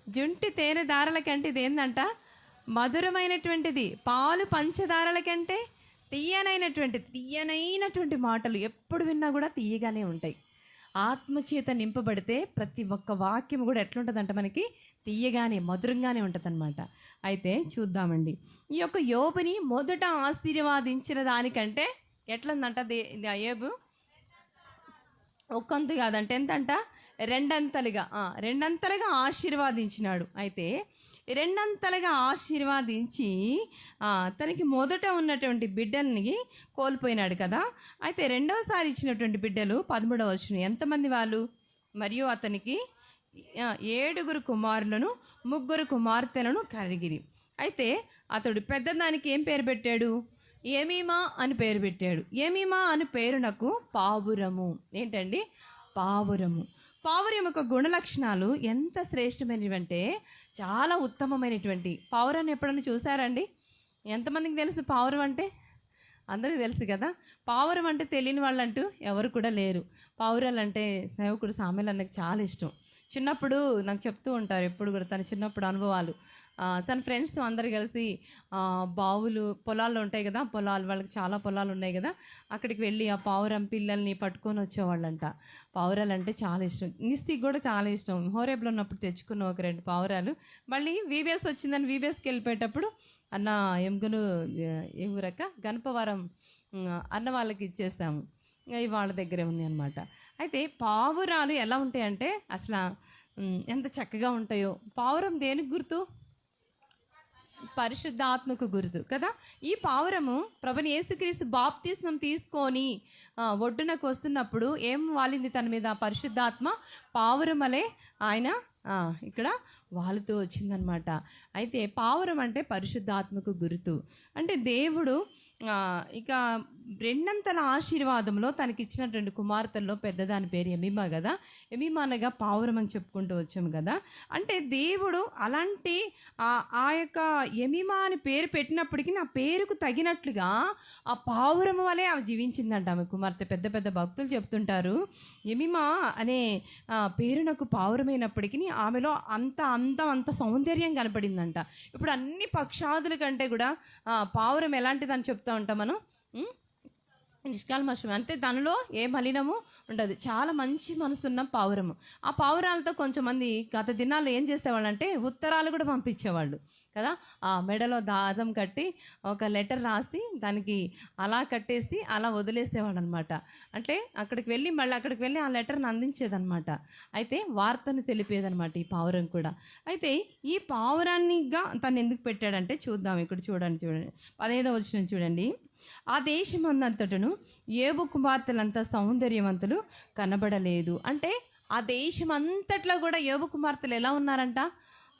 జుంటి తేనె దారల కంటే ఇది ఏందంట, మధురమైనటువంటిది. పాలు పంచదారల కంటే తీయనైనటువంటి మాటలు ఎప్పుడు విన్నా కూడా తీయగానే ఉంటాయి. ఆత్మచేత నింపబడితే ప్రతి ఒక్క వాక్యం కూడా ఎట్లుంటుందంట, మనకి తీయగానే మధురంగానే ఉంటుంది. అయితే చూద్దామండి, ఈ యొక్క యోబుని మొదట ఆశీర్వాదించిన దానికంటే ఎట్లుందంట యోబు, ఒక్కంతు కాదంటే ఎంతంట, రెండంతలుగా ఆశీర్వాదించినాడు. అయితే రెండంతలుగా ఆశీర్వాదించి తనకి మొదట ఉన్నటువంటి బిడ్డల్ని కోల్పోయినాడు కదా. అయితే రెండవసారి ఇచ్చినటువంటి బిడ్డలు 13వ వచనం, ఎంతమంది వాళ్ళు? మరియు అతనికి 7 కుమారులను 3 కుమార్తెలను కలిగిరి. అయితే అతడు పెద్దదానికి ఏం పేరు పెట్టాడు? ఏమీమా అని పేరు పెట్టాడు. ఏమీమా అని పేరునకు పావురము. ఏంటండి? పావురం యొక్క గుణలక్షణాలు ఎంత శ్రేష్టమైనవంటే చాలా ఉత్తమమైనటువంటి. పావురాన్ని ఎప్పుడన్నా చూసారండి? ఎంతమందికి తెలుసు పావురం అంటే? అందరికీ తెలుసు కదా. పావురం అంటే తెలియని వాళ్ళు అంటూ ఎవరు కూడా లేరు. పావురాలు అంటే సేవకుడు సామెల నాకు చాలా ఇష్టం. చిన్నప్పుడు నాకు చెప్తూ ఉంటారు ఎప్పుడు కూడా తన చిన్నప్పుడు అనుభవాలు. తన ఫ్రెండ్స్ అందరు కలిసి బావులు, పొలాల్లో ఉంటాయి కదా, వాళ్ళకి చాలా పొలాలు ఉన్నాయి కదా, అక్కడికి వెళ్ళి ఆ పావురం పిల్లల్ని పట్టుకొని వచ్చేవాళ్ళంట. పావురాలు అంటే చాలా ఇష్టం. నిస్తికి కూడా చాలా ఇష్టం. హోరేబ్లో ఉన్నప్పుడు తెచ్చుకున్న ఒక 2 పావురాలు. మళ్ళీ వీబీఎస్ వచ్చిందని వీబీఎస్కి వెళ్ళిపోయేటప్పుడు అన్న ఎముకలు ఊరక గణపవరం అన్న వాళ్ళకి ఇచ్చేస్తాము. ఇవి వాళ్ళ దగ్గరే ఉంది అనమాట. అయితే పావురాలు ఎలా ఉంటాయంటే అసలు ఎంత చక్కగా ఉంటాయో. పావురం దేనికి గుర్తు? పరిశుద్ధాత్మకు గుర్తు కదా. ఈ పావురము ప్రభుని యేసుక్రీస్తు బాప్తిస్మం తీసుకొని ఒడ్డునకు వస్తున్నప్పుడు ఏం వాలింది తన మీద? పరిశుద్ధాత్మ పావురం వలె ఆయన ఇక్కడ వాలుతూ వచ్చిందనమాట. అయితే పావురం అంటే పరిశుద్ధాత్మకు గుర్తు. అంటే దేవుడు ఇక 2 ఆశీర్వాదంలో తనకిచ్చినటువంటి కుమార్తెల్లో పెద్దదాని పేరు ఎమీమా కదా. ఎమీమా అనగా పావురం అని చెప్పుకుంటూ వచ్చాము కదా. అంటే దేవుడు అలాంటి ఆ యొక్క ఎమీమా అని పేరు పెట్టినప్పటికీ నా పేరుకు తగినట్లుగా ఆ పావురం వలె ఆమె జీవించిందంట ఆమె కుమార్తె. పెద్ద పెద్ద భక్తులు చెప్తుంటారు, ఎమీమా అనే పేరు నాకు పావురమైనప్పటికీ ఆమెలో అంత సౌందర్యం కనపడిందంట. ఇప్పుడు అన్ని పక్షాదుల కంటే కూడా పావురం ఎలాంటిదని చెప్తూ ఉంటాం మనం, నిష్కల్మషం. అంటే దానిలో ఏ మలినము ఉండదు. చాలా మంచి మనసున్న పావురము. ఆ పావురాలతో కొంచెంమంది గత దినాల్లో ఏం చేసేవాళ్ళంటే ఉత్తరాలు కూడా పంపించేవాళ్ళు కదా. ఆ మెడలో దారం కట్టి ఒక లెటర్ రాసి దానికి అలా కట్టేసి అలా వదిలేసేవాళ్ళు అనమాట. అంటే అక్కడికి వెళ్ళి ఆ లెటర్ని అందించేదనమాట. అయితే వార్తను తెలిపేదనమాట ఈ పావురం కూడా. అయితే ఈ పావురాన్నిగా తను ఎందుకు పెట్టాడంటే చూద్దాం. ఇక్కడ చూడండి 15వ వచనం చూడండి. ఆ దేశమందంతటను యోబు కుమార్తెలంతా సౌందర్యవంతులు కనబడలేదు. అంటే ఆ దేశం అంతట్లో కూడా యోబు కుమార్తెలు ఎలా ఉన్నారంట?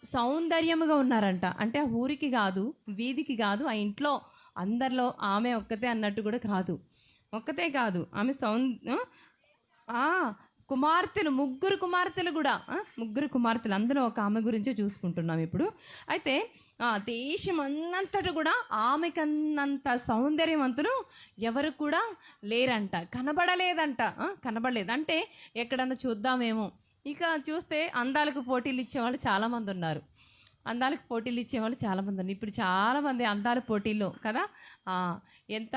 సౌందర్యముగా ఉన్నారంట. అంటే ఆ ఊరికి కాదు, వీధికి కాదు, ఆ ఇంట్లో అందరిలో ఆమె ఒక్కతే అన్నట్టు కూడా కాదు. ఒక్కతే కాదు, ఆమె కుమార్తెలు 3 కుమార్తెలు కూడా 3 కుమార్తెలు. అందులో ఒక ఆమె గురించే చూసుకుంటున్నాం ఇప్పుడు. అయితే దేశం అన్నంతటా కూడా ఆమెకన్నంత సౌందర్యవంతులు ఎవరు కూడా లేరంట, కనబడలేదు. అంటే ఎక్కడన్నా చూద్దామేమో. ఇక చూస్తే అందాలకు పోటీలు ఇచ్చేవాళ్ళు చాలామంది ఉన్నారు. ఇప్పుడు చాలామంది అందాల పోటీల్లో కదా. ఎంత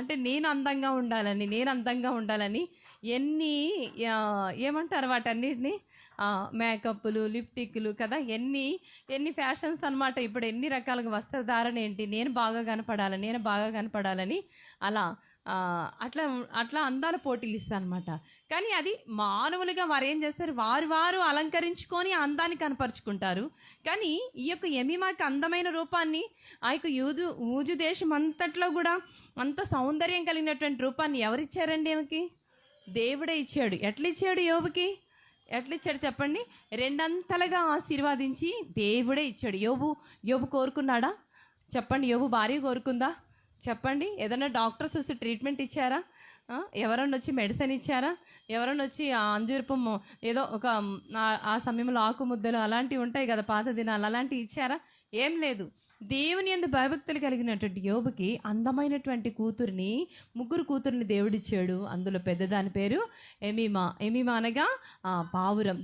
అంటే నేను అందంగా ఉండాలని ఎన్ని ఏమంటారు వాటన్నిటిని, మేకప్లు, లిప్టిక్లు కదా, ఎన్ని ఫ్యాషన్స్ అనమాట. ఇప్పుడు ఎన్ని రకాలుగా వస్త్రధారణ ఏంటి, నేను బాగా కనపడాలని అట్లా అందాల పోటీలు ఇస్తారనమాట. కానీ అది మానవులుగా వారు ఏం చేస్తారు, వారు అలంకరించుకొని ఆ అందాన్ని కనపరుచుకుంటారు. కానీ ఈ యొక్క ఎమీమాకి అందమైన రూపాన్ని ఆ యొక్క ఊజు దేశం అంతట్లో కూడా అంత సౌందర్యం కలిగినటువంటి రూపాన్ని ఎవరిచ్చారండి? ఆమెకి దేవుడే ఇచ్చాడు. ఎట్లా ఇచ్చాడు యోబుకి? చెప్పండి. 2 ఆశీర్వాదించి దేవుడే ఇచ్చాడు. యోబు కోరుకున్నాడా? చెప్పండి. యోబు భార్య కోరుకుందా? చెప్పండి. ఏదైనా డాక్టర్స్ వస్తే ట్రీట్మెంట్ ఇచ్చారా? ఎవరన్నా వచ్చి మెడిసిన్ ఇచ్చారా? ఎవరన్నా వచ్చి అంజూరపు ఏదో ఒక ఆ సమయంలో ఆకు ముద్దలు అలాంటివి ఉంటాయి కదా, పాత దినాలు, అలాంటివి ఇచ్చారా? ఏం లేదు. దేవుని యందు భయభక్తులు కలిగినటువంటి యోబుకి అందమైనటువంటి 3 కూతుర్ని దేవుడిచ్చాడు. అందులో పెద్దదాని పేరు ఎమీమా అనగా పావురం.